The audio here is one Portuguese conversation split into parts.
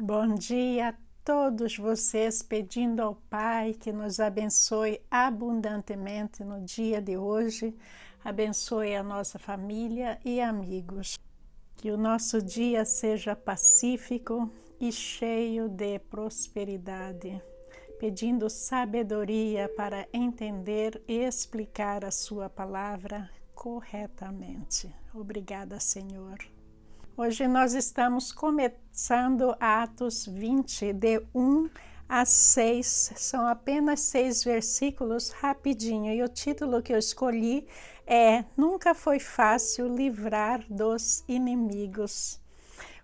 Bom dia a todos vocês, pedindo ao Pai que nos abençoe abundantemente no dia de hoje, abençoe a nossa família e amigos. Que o nosso dia seja pacífico e cheio de prosperidade, pedindo sabedoria para entender e explicar a sua palavra corretamente. Obrigada, Senhor. Hoje nós estamos começando Atos 20, de 1 a 6. São apenas 6 versículos, rapidinho. E o título que eu escolhi é Nunca foi fácil livrar dos inimigos.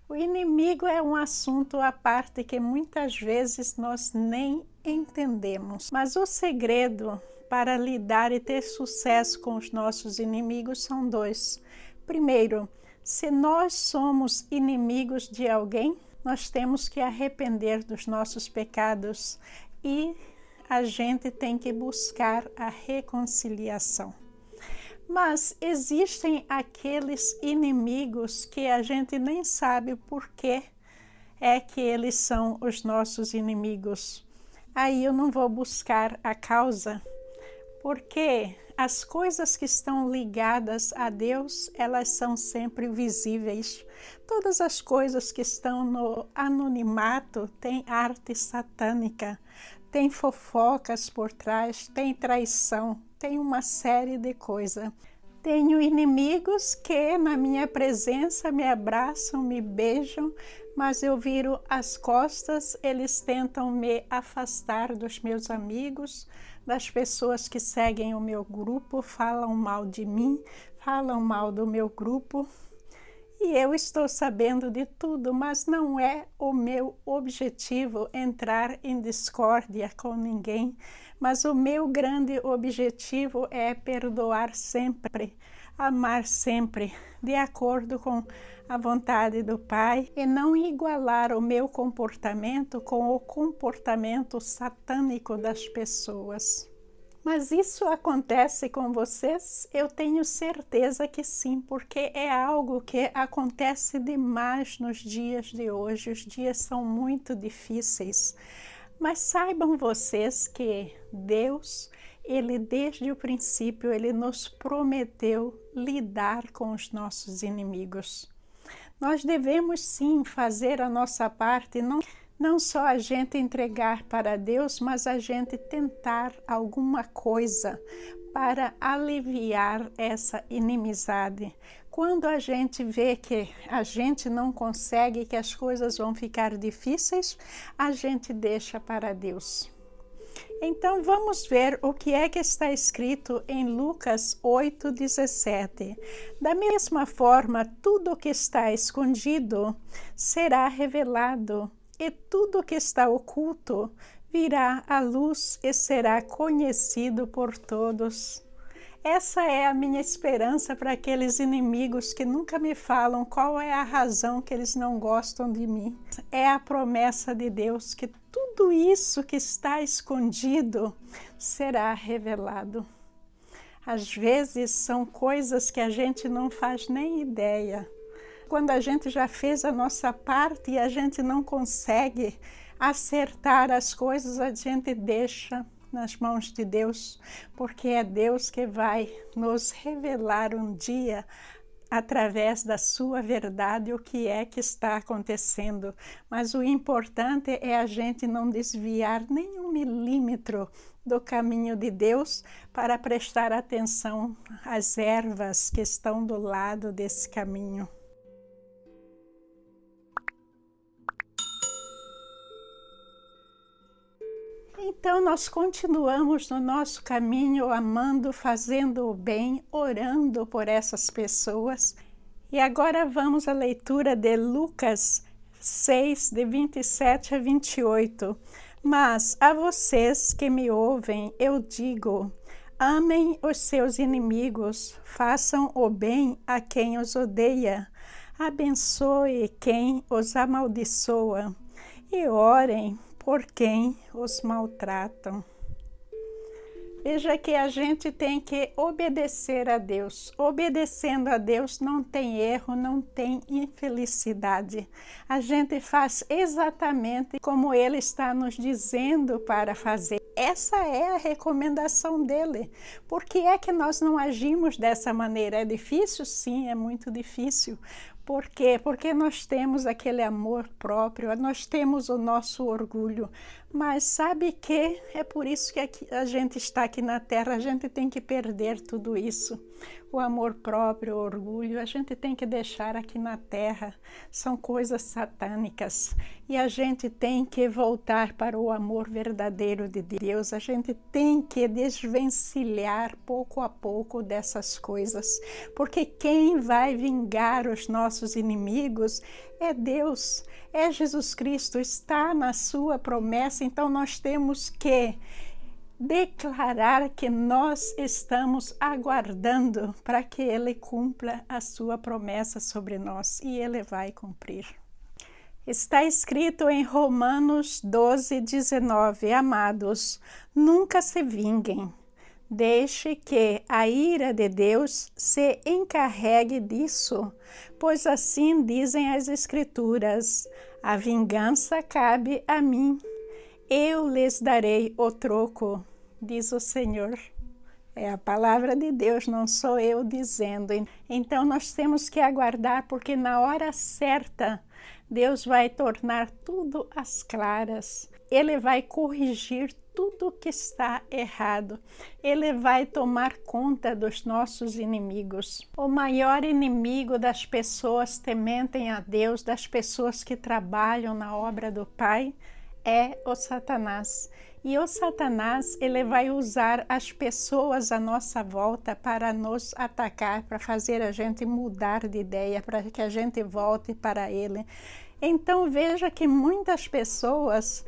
O inimigo é um assunto à parte que muitas vezes nós nem entendemos. Mas o segredo para lidar e ter sucesso com os nossos inimigos são dois. Primeiro, se nós somos inimigos de alguém, nós temos que arrepender dos nossos pecados e a gente tem que buscar a reconciliação. Mas existem aqueles inimigos que a gente nem sabe por que é que eles são os nossos inimigos. Aí eu não vou buscar a causa, porque as coisas que estão ligadas a Deus, elas são sempre visíveis. Todas as coisas que estão no anonimato têm arte satânica, tem fofocas por trás, tem traição, tem uma série de coisas. Tenho inimigos que na minha presença me abraçam, me beijam, mas eu viro as costas, eles tentam me afastar dos meus amigos, das pessoas que seguem o meu grupo, falam mal de mim, falam mal do meu grupo. E eu estou sabendo de tudo, mas não é o meu objetivo entrar em discórdia com ninguém, mas o meu grande objetivo é perdoar sempre, amar sempre, de acordo com a vontade do Pai, e não igualar o meu comportamento com o comportamento satânico das pessoas. Mas isso acontece com vocês? Eu tenho certeza que sim, porque é algo que acontece demais nos dias de hoje. Os dias são muito difíceis. Mas saibam vocês que Deus, Ele desde o princípio, Ele nos prometeu lidar com os nossos inimigos. Nós devemos sim fazer a nossa parte, não só a gente entregar para Deus, mas a gente tentar alguma coisa para aliviar essa inimizade. Quando a gente vê que a gente não consegue, que as coisas vão ficar difíceis, a gente deixa para Deus. Então vamos ver o que é que está escrito em Lucas 8:17. Da mesma forma, tudo o que está escondido será revelado, e tudo que está oculto virá à luz e será conhecido por todos. Essa é a minha esperança para aqueles inimigos que nunca me falam qual é a razão que eles não gostam de mim. É a promessa de Deus que tudo isso que está escondido será revelado. Às vezes são coisas que a gente não faz nem ideia. Quando a gente já fez a nossa parte e a gente não consegue acertar as coisas, a gente deixa nas mãos de Deus, porque é Deus que vai nos revelar um dia, através da sua verdade, o que é que está acontecendo. Mas o importante é a gente não desviar nem 1 milímetro do caminho de Deus para prestar atenção às ervas que estão do lado desse caminho. Então, nós continuamos no nosso caminho, amando, fazendo o bem, orando por essas pessoas. E agora vamos à leitura de Lucas 6, de 27 a 28. Mas a vocês que me ouvem, eu digo, amem os seus inimigos, façam o bem a quem os odeia, abençoe quem os amaldiçoa e orem por quem os maltratam. Veja que a gente tem que obedecer a Deus. Obedecendo a Deus não tem erro, não tem infelicidade. A gente faz exatamente como Ele está nos dizendo para fazer. Essa é a recomendação dele. Por que é que nós não agimos dessa maneira? É difícil? Sim, é muito difícil. Por quê? Porque nós temos aquele amor próprio, nós temos o nosso orgulho. Mas sabe que é por isso que a gente está aqui na Terra, a gente tem que perder tudo isso. O amor próprio, o orgulho, a gente tem que deixar aqui na Terra. São coisas satânicas. E a gente tem que voltar para o amor verdadeiro de Deus. A gente tem que desvencilhar pouco a pouco dessas coisas. Porque quem vai vingar os nossos inimigos é Deus, é Jesus Cristo, está na sua promessa. Então nós temos que declarar que nós estamos aguardando para que Ele cumpra a sua promessa sobre nós, e Ele vai cumprir. Está escrito em Romanos 12:19, amados, nunca se vinguem, deixe que a ira de Deus se encarregue disso, pois assim dizem as Escrituras, a vingança cabe a mim. Eu lhes darei o troco, diz o Senhor. É a palavra de Deus, não sou eu dizendo. Então nós temos que aguardar, porque na hora certa, Deus vai tornar tudo às claras. Ele vai corrigir tudo que está errado. Ele vai tomar conta dos nossos inimigos. O maior inimigo das pessoas tementem a Deus, das pessoas que trabalham na obra do Pai, é o Satanás. E o Satanás, ele vai usar as pessoas à nossa volta para nos atacar, para fazer a gente mudar de ideia, para que a gente volte para ele. Então veja que muitas pessoas,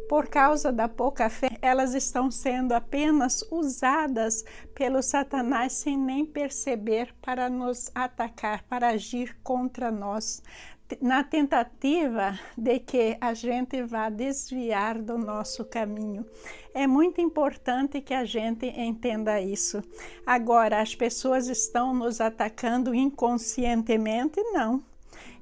por causa da pouca fé, elas estão sendo apenas usadas pelo Satanás sem nem perceber para nos atacar, para agir contra nós, na tentativa de que a gente vá desviar do nosso caminho. É muito importante que a gente entenda isso. Agora, as pessoas estão nos atacando inconscientemente? Não.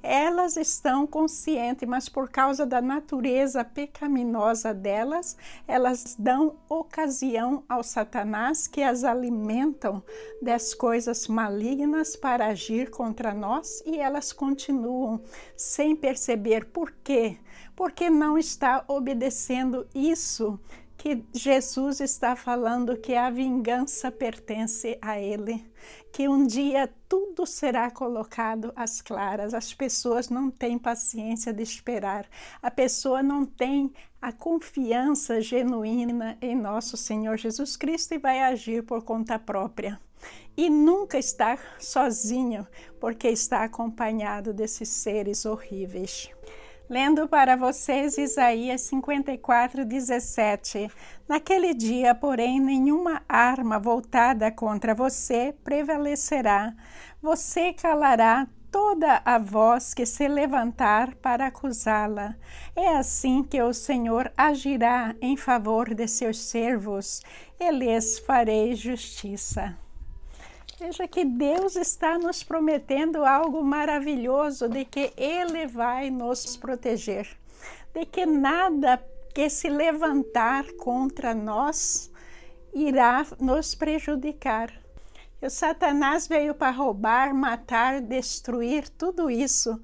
Elas estão conscientes, mas por causa da natureza pecaminosa delas, elas dão ocasião ao Satanás, que as alimentam das coisas malignas para agir contra nós, e elas continuam sem perceber. Por quê? Porque não está obedecendo isso que Jesus está falando, que a vingança pertence a Ele, que um dia tudo será colocado às claras. As pessoas não têm paciência de esperar, a pessoa não tem a confiança genuína em nosso Senhor Jesus Cristo e vai agir por conta própria. E nunca está sozinho, porque está acompanhado desses seres horríveis. Lendo para vocês Isaías 54:17. Naquele dia, porém, nenhuma arma voltada contra você prevalecerá. Você calará toda a voz que se levantar para acusá-la. É assim que o Senhor agirá em favor de seus servos, e lhes farei justiça. Veja que Deus está nos prometendo algo maravilhoso, de que Ele vai nos proteger, de que nada que se levantar contra nós irá nos prejudicar. O Satanás veio para roubar, matar, destruir, tudo isso.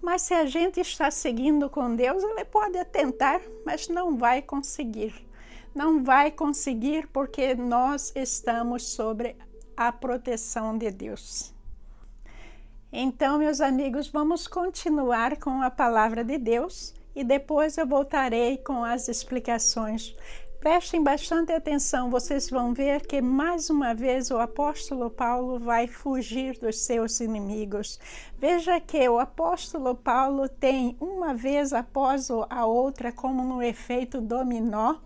Mas se a gente está seguindo com Deus, ele pode tentar, mas não vai conseguir. Não vai conseguir, porque nós estamos sobre a proteção de Deus. Então, meus amigos, vamos continuar com a palavra de Deus e depois eu voltarei com as explicações. Prestem bastante atenção, vocês vão ver que mais uma vez o apóstolo Paulo vai fugir dos seus inimigos. Veja que o apóstolo Paulo tem, uma vez após a outra, como no efeito dominó,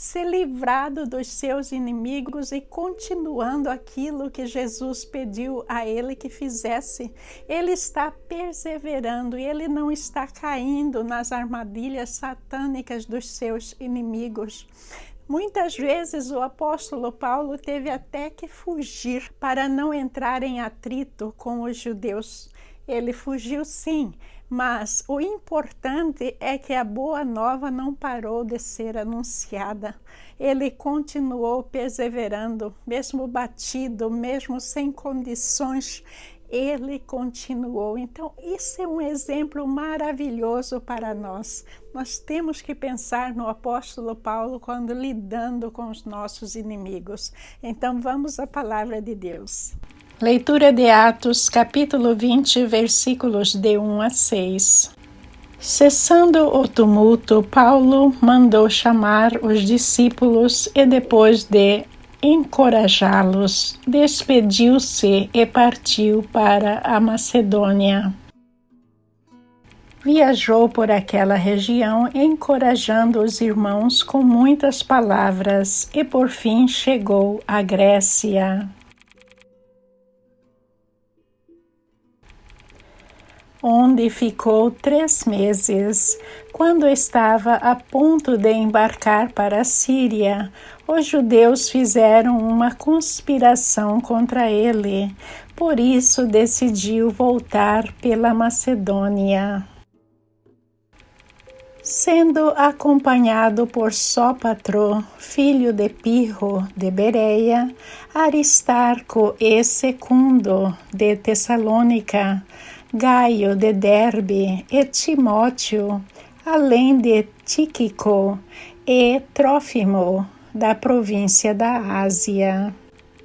se livrado dos seus inimigos e continuando aquilo que Jesus pediu a ele que fizesse. Ele está perseverando e ele não está caindo nas armadilhas satânicas dos seus inimigos. Muitas vezes o apóstolo Paulo teve até que fugir para não entrar em atrito com os judeus. Ele fugiu sim, mas o importante é que a boa nova não parou de ser anunciada. Ele continuou perseverando, mesmo batido, mesmo sem condições, ele continuou. Então, isso é um exemplo maravilhoso para nós. Nós temos que pensar no apóstolo Paulo quando lidando com os nossos inimigos. Então, vamos à palavra de Deus. Leitura de Atos, capítulo 20, versículos de 1 a 6. Cessando o tumulto, Paulo mandou chamar os discípulos e, depois de encorajá-los, despediu-se e partiu para a Macedônia. Viajou por aquela região, encorajando os irmãos com muitas palavras, e por fim chegou à Grécia, onde ficou 3 meses. Quando estava a ponto de embarcar para a Síria, os judeus fizeram uma conspiração contra ele. Por isso decidiu voltar pela Macedônia. Sendo acompanhado por Sópatro, filho de Pirro de Bereia, Aristarco e Secundo de Tessalônica, Gaio de Derbe e Timóteo, além de Tíquico e Trófimo, da província da Ásia.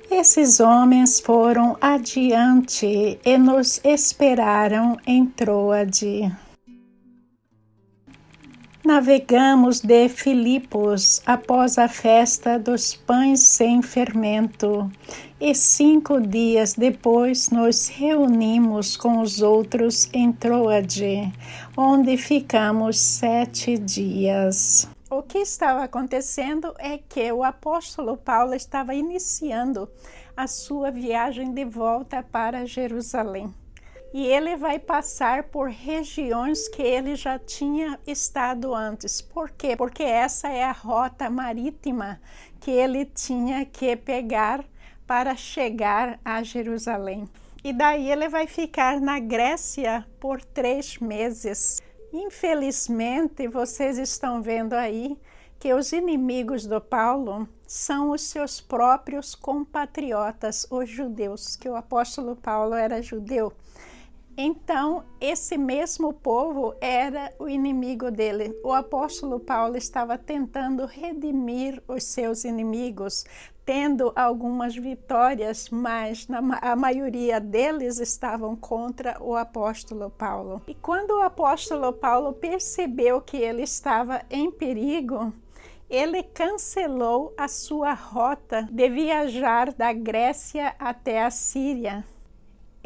Esses homens foram adiante e nos esperaram em Troade. Navegamos de Filipos após a festa dos pães sem fermento, e 5 dias depois nos reunimos com os outros em Troade, onde ficamos 7 dias. O que estava acontecendo é que o apóstolo Paulo estava iniciando a sua viagem de volta para Jerusalém. E ele vai passar por regiões que ele já tinha estado antes. Por quê? Porque essa é a rota marítima que ele tinha que pegar para chegar a Jerusalém. E daí ele vai ficar na Grécia por 3 meses. Infelizmente, vocês estão vendo aí que os inimigos do Paulo são os seus próprios compatriotas, os judeus, que o apóstolo Paulo era judeu. Então, esse mesmo povo era o inimigo dele. O apóstolo Paulo estava tentando redimir os seus inimigos, tendo algumas vitórias, mas a maioria deles estavam contra o apóstolo Paulo. E quando o apóstolo Paulo percebeu que ele estava em perigo, ele cancelou a sua rota de viajar da Grécia até a Síria.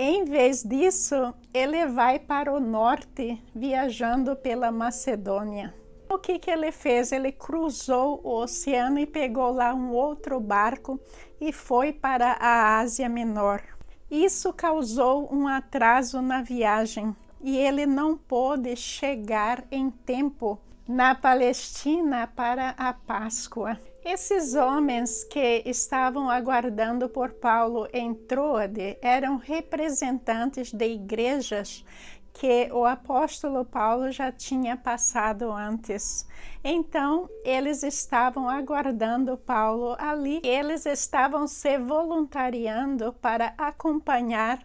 Em vez disso, ele vai para o norte, viajando pela Macedônia. O que ele fez? Ele cruzou o oceano e pegou lá um outro barco e foi para a Ásia Menor. Isso causou um atraso na viagem e ele não pôde chegar em tempo na Palestina para a Páscoa. Esses homens que estavam aguardando por Paulo em Troade eram representantes de igrejas que o apóstolo Paulo já tinha passado antes. Então, eles estavam aguardando Paulo ali. Eles estavam se voluntariando para acompanhar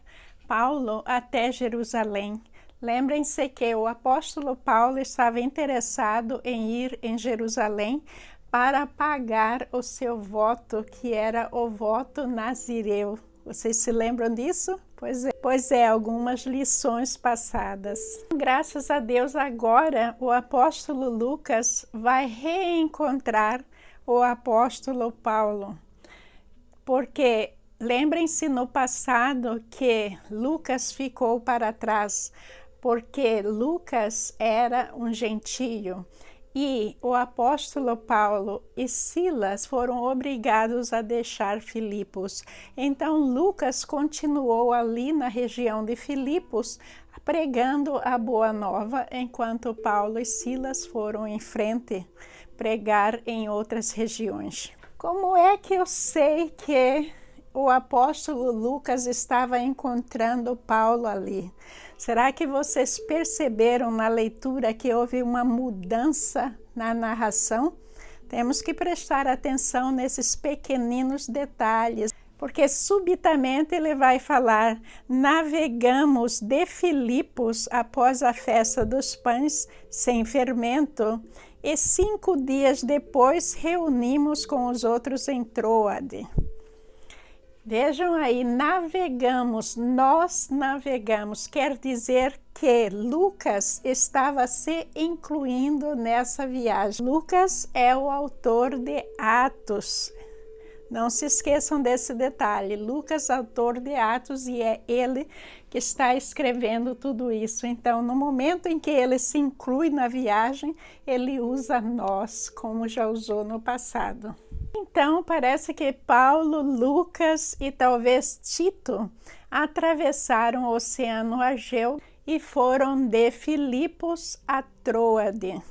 Paulo até Jerusalém. Lembrem-se que o apóstolo Paulo estava interessado em ir em Jerusalém para pagar o seu voto, que era o voto nazireu. Vocês se lembram disso? Pois é, algumas lições passadas. Graças a Deus, agora o apóstolo Lucas vai reencontrar o apóstolo Paulo. Porque lembrem-se no passado que Lucas ficou para trás, porque Lucas era um gentio. E o apóstolo Paulo e Silas foram obrigados a deixar Filipos. Então Lucas continuou ali na região de Filipos, pregando a boa nova, enquanto Paulo e Silas foram em frente pregar em outras regiões. Como é que eu sei que o apóstolo Lucas estava encontrando Paulo ali? Será que vocês perceberam na leitura que houve uma mudança na narração? Temos que prestar atenção nesses pequeninos detalhes, porque subitamente ele vai falar: navegamos de Filipos após a festa dos pães sem fermento, e 5 dias depois reunimos com os outros em Troade. Vejam aí, navegamos, nós navegamos, quer dizer que Lucas estava se incluindo nessa viagem. Lucas é o autor de Atos. Não se esqueçam desse detalhe. Lucas, autor de Atos, e é ele que está escrevendo tudo isso. Então, no momento em que ele se inclui na viagem, ele usa nós, como já usou no passado. Então, parece que Paulo, Lucas e talvez Tito atravessaram o Oceano Ageu e foram de Filipos a Troade.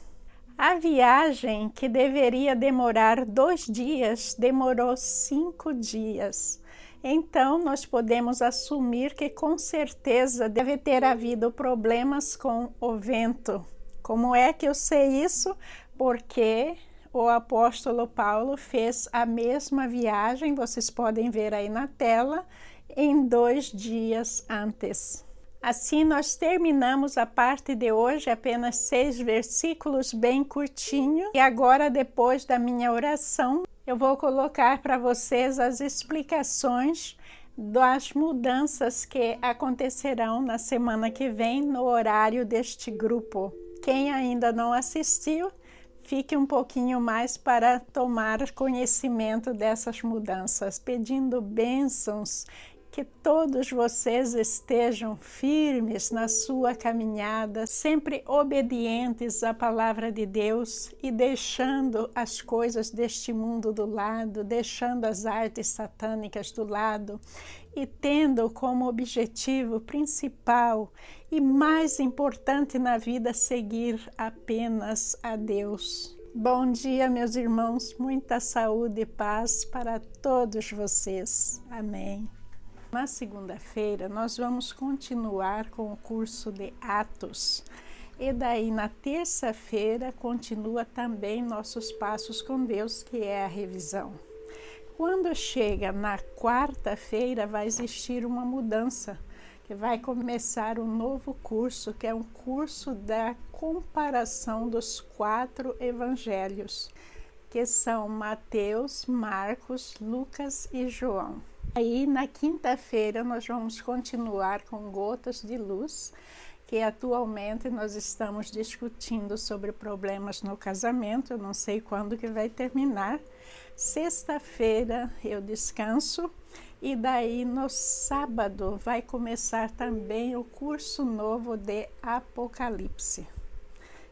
A viagem, que deveria demorar 2 dias, demorou 5 dias. Então, nós podemos assumir que com certeza deve ter havido problemas com o vento. Como é que eu sei isso? Porque o apóstolo Paulo fez a mesma viagem, vocês podem ver aí na tela, em 2 dias antes. Assim, nós terminamos a parte de hoje, apenas 6 versículos, bem curtinho. E agora, depois da minha oração, eu vou colocar para vocês as explicações das mudanças que acontecerão na semana que vem no horário deste grupo. Quem ainda não assistiu, fique um pouquinho mais para tomar conhecimento dessas mudanças, pedindo bênçãos, que todos vocês estejam firmes na sua caminhada, sempre obedientes à palavra de Deus e deixando as coisas deste mundo do lado, deixando as artes satânicas do lado e tendo como objetivo principal e mais importante na vida seguir apenas a Deus. Bom dia, meus irmãos, muita saúde e paz para todos vocês. Amém. Na segunda-feira, nós vamos continuar com o curso de Atos. E daí, na terça-feira, continua também nossos passos com Deus, que é a revisão. Quando chega na quarta-feira, vai existir uma mudança, que vai começar um novo curso, que é um curso da comparação dos 4 evangelhos, que são Mateus, Marcos, Lucas e João. Aí, na quinta-feira, nós vamos continuar com Gotas de Luz, que atualmente nós estamos discutindo sobre problemas no casamento. Eu não sei quando que vai terminar. Sexta-feira eu descanso e daí no sábado vai começar também o curso novo de Apocalipse.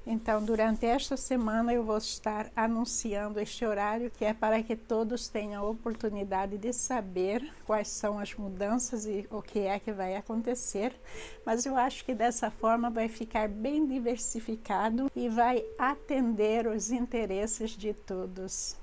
Então, durante esta semana eu vou estar anunciando este horário, que é para que todos tenham a oportunidade de saber quais são as mudanças e o que é que vai acontecer. Mas eu acho que dessa forma vai ficar bem diversificado e vai atender os interesses de todos.